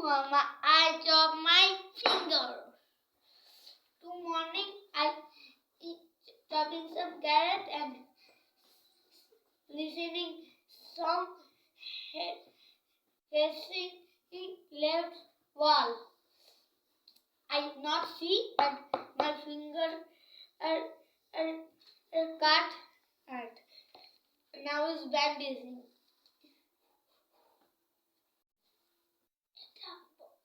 I chop my finger. Morning I eat chopping some carrot and listening some hissing left wall. I not see and my finger are cut and now is bandaging.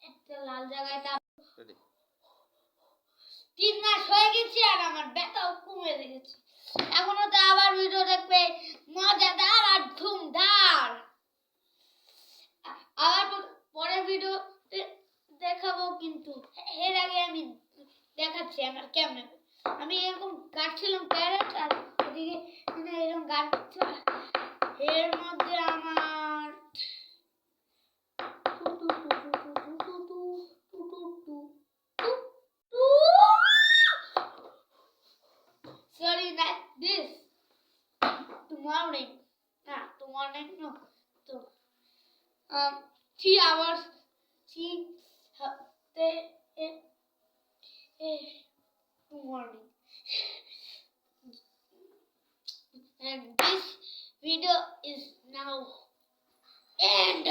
একটা লাল জায়গায় 3 মাস হয়ে গেছে আর আমার ব্যথাও কমে গেছে। এখনো তো আবার ভিডিও দেখবে মজাদার আর ধুমধার। আবার পরে ভিডিও দেখাবো, কিন্তু এর আগে আমি দেখাচ্ছি আমার কেমন। আমি এরকম কাটছিলাম ক্যারেট আর এদিকে এরকম কাটছি, এর মধ্যে আমার sorry that this tomorrow no so 3 hours tomorrow and this video is now end.